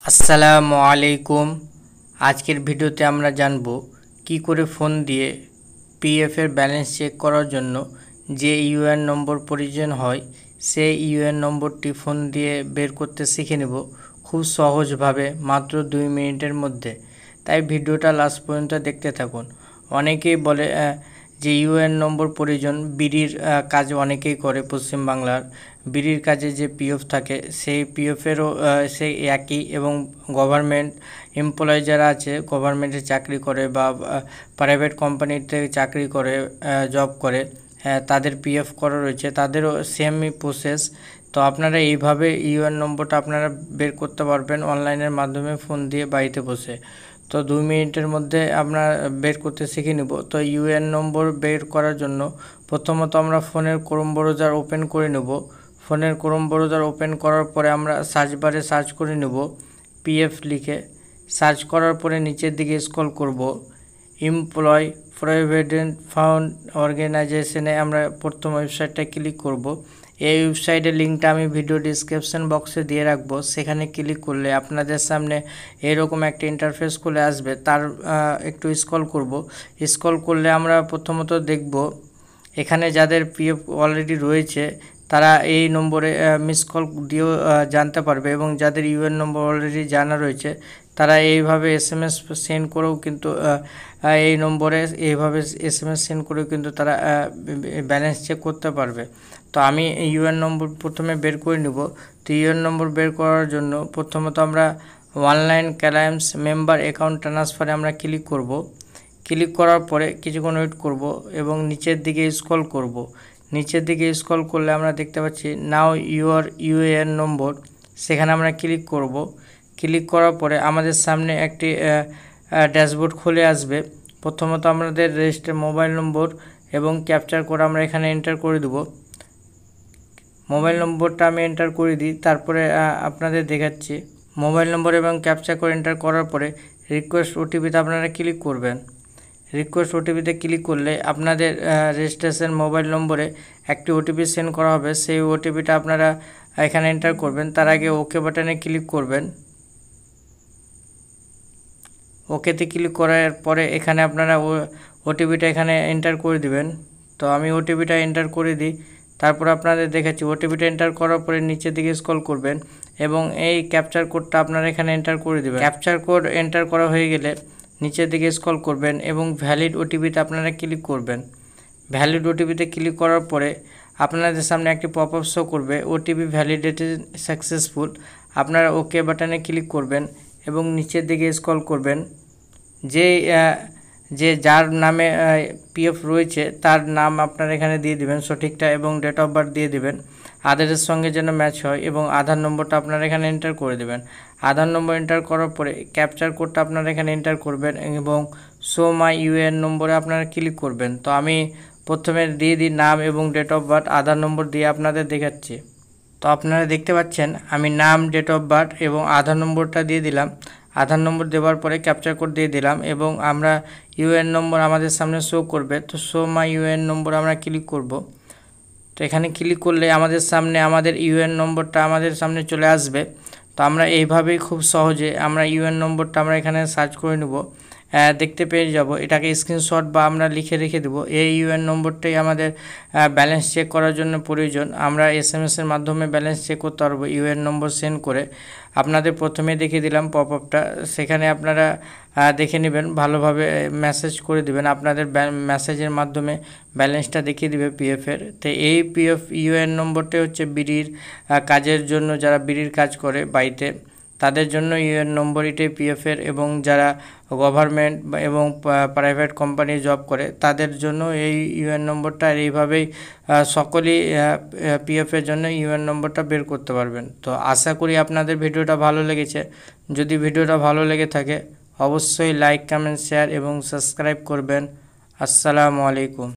আসসালামু আলাইকুম। আজকের ভিডিওতে আমরা জানব কি করে ফোন দিয়ে পিএফ এর ব্যালেন্স চেক করার জন্য যে ইউএন নম্বর প্রয়োজন হয় সেই ইউএন নম্বরটি ফোন দিয়ে বের করতে শিখে নেব খুব সহজভাবে মাত্র 2 মিনিটের মধ্যে। তাই ভিডিওটা লাস্ট পর্যন্ত দেখতে থাকুন। অনেকেই বলে যে ইউএন নম্বর প্রয়োজন, বিড়ির কাজ অনেকেই করে। পশ্চিমবাংলার বিড়ির কাজে যে পিএফ থাকে সেই পিএফেরও সেই একই, এবং গভর্নমেন্ট এমপ্লয়ি যারা আছে, গভর্নমেন্টে চাকরি করে বা প্রাইভেট কোম্পানিতে চাকরি করে, জব করে, তাদের পিএফ করা রয়েছে, তাদেরও সেমই প্রসেস। তো আপনারা এইভাবে ইউএন নম্বরটা আপনারা বের করতে পারবেন অনলাইনের মাধ্যমে ফোন দিয়ে বাড়িতে বসে। তো 2 মিনিটের মধ্যে আমরা বের করতে শিখে নিব। তো ইউএন নম্বর বের করার জন্য প্রথমত আমরা ফোনের ক্রোম ব্রাউজার ওপেন করে নেব। ফোনের ক্রোম ব্রাউজার ওপেন করার পরে আমরা সার্চ বারে সার্চ করে নেব পিএফ লিখে। সার্চ করার পরে নিচের দিকে স্ক্রল করব, এমপ্লয় প্রভিডেন্ট ফান্ড অর্গানাইজেশনে আমরা প্রথম ওয়েবসাইটটা ক্লিক করব। এই ওয়েবসাইটের লিঙ্কটা আমি ভিডিও ডিসক্রিপশন বক্সে দিয়ে রাখবো। সেখানে ক্লিক করলে আপনাদের সামনে এরকম একটা ইন্টারফেস খুলে আসবে। তার একটু স্ক্রল করব। স্ক্রল করলে আমরা প্রথমত দেখব এখানে যাদের পিএফ অলরেডি রয়েছে তারা এই নম্বরে মিস কল দিয়েও জানতে পারবে, এবং যাদের ইউএন নম্বর অলরেডি জানা রয়েছে তারা এইভাবে এসএমএস সেন্ড করেও কিন্তু এই নম্বরে এইভাবে এসএমএস সেন্ড করেও কিন্তু তারা ব্যালেন্স চেক করতে পারবে। তো আমি ইউএন নম্বর প্রথমে বের করে নিব। তো ইউএন নম্বর বের করার জন্য প্রথমত আমরা অনলাইন ক্লায়েন্টস মেম্বার অ্যাকাউন্ট ট্রান্সফারে আমরা ক্লিক করব। ক্লিক করার পরে কিছুক্ষণ ওয়েট করব এবং নিচের দিকে স্ক্রল করব। নিচের দিকে স্ক্রল করলে আমরা দেখতে পাচ্ছি নাও ইউর ইউএএন নম্বর, সেখানে আমরা ক্লিক করব। ক্লিক করার পরে আমাদের সামনে একটি ড্যাশবোর্ড খুলে আসবে। প্রথমত আমাদের রেজিস্টার মোবাইল নম্বর এবং ক্যাপচার কোড আমরা এখানে এন্টার করে দেব। মোবাইল নম্বরটা আমি এন্টার করে দিই, তারপরে আপনাদের দেখাচ্ছি। মোবাইল নম্বর এবং ক্যাপচার কোড এন্টার করার পরে রিকোয়েস্ট ওটিপিতে আপনারা ক্লিক করবেন। রিকোয়েস্ট ওটিপিতে ক্লিক করলে আপনাদের রেজিস্ট্রেশন মোবাইল নম্বরে একটি ওটিপি সেন্ড করা হবে। সেই ওটিপিটা আপনারা এখানে এন্টার করবেন। তার আগে ওকে বাটনে ক্লিক করবেন। ওকেতে ক্লিক করার পরে এখানে আপনারা ওটিপিটা এখানে এন্টার করে দিবেন। তো আমি ওটিপিটা এন্টার করে দিই, তারপর আপনাদের দেখাচ্ছি। ওটিপিটা এন্টার করার পরে নিচের দিকে স্ক্রল করবেন এবং এই ক্যাপচার কোডটা আপনারা এখানে এন্টার করে দেবেন। ক্যাপচার কোড এন্টার করা হয়ে গেলে নিচের দিকে স্ক্রল করবেন এবং ভ্যালিড ওটিপিতে আপনারা ক্লিক করবেন। ভ্যালিড ওটিপিতে ক্লিক করার পরে আপনাদের সামনে একটি পপআপ শো করবে, ওটিপি ভ্যালিডেটেড সাকসেসফুল। আপনারা ওকে বাটনে ক্লিক করবেন এবং নিচের দিকে স্ক্রল করবেন। যার নামে পিএফ রয়েছে তার নাম আপনারা এখানে দিয়ে দিবেন সঠিকটা, এবং ডেট অফ বার্থ দিয়ে দিবেন আধারের সঙ্গে যেন ম্যাচ হয়, এবং আধার নম্বরটা আপনারা এখানে এন্টার করে দেবেন। আধার নম্বর এন্টার করার পরে ক্যাপচার কোডটা আপনারা এখানে এন্টার করবেন এবং শো মাই ইউএন নম্বরে আপনারা ক্লিক করবেন। তো আমি প্রথমে দিয়ে দিই নাম এবং ডেট অফ বার্থ, আধার নম্বর দিয়ে আপনাদের দেখাচ্ছি। তো আপনারা দেখতে পাচ্ছেন আমি নাম, ডেট অফ বার্থ এবং আধার নম্বরটা দিয়ে দিলাম। আধার নম্বর দেওয়ার পরে ক্যাপচার কোড দিয়ে দিলাম এবং আমরা ইউএন নম্বর আমাদের সামনে শো করবে। তো শো মাই ইউএন নম্বর আমরা ক্লিক করব। তো এখানে ক্লিক করলে আমাদের সামনে আমাদের ইউএন নম্বরটা আমাদের সামনে চলে আসবে। তো আমরা এইভাবেই খুব সহজে আমরা ইউএন নম্বরটা আমরা এখানে সার্চ করে নেব, দেখতে পেয়ে যাব। এটাকে স্ক্রিনশট বা আমরা লিখে রেখে দেব। এই ইউএন নম্বরটাই আমাদের ব্যালেন্স চেক করার জন্য প্রয়োজন। আমরা এসএমএসের মাধ্যমে ব্যালেন্স চেক করতে পারবো ইউএন নম্বর সেন্ড করে। আপনাদের প্রথমে দেখিয়ে দিলাম পপআপটা, সেখানে আপনারা দেখে নেবেন, ভালোভাবে মেসেজ করে দিবেন। আপনাদের মেসেজের মাধ্যমে ব্যালেন্সটা দেখিয়ে দিবে পিএফের। তো এই পিএফ ইউএন নম্বরটা হচ্ছে বিড়ির কাজের জন্য, যারা বিড়ির কাজ করে বাড়িতে তাদের জন্য ইউএন নম্বর এটাই পিএফের, এবং যারা গভর্নমেন্ট এবং প্রাইভেট কোম্পানি জব করে তাদের জন্য এই ইউএন নম্বরটা। আর এইভাবেই সকলেই পিএফের জন্য ইউএন নম্বরটা বের করতে পারবেন। তো আশা করি আপনাদের ভিডিওটা ভালো লেগেছে। যদি ভিডিওটা ভালো লেগে থাকে অবশ্যই লাইক, কমেন্ট, শেয়ার এবং সাবস্ক্রাইব করবেন। আসসালামু আলাইকুম।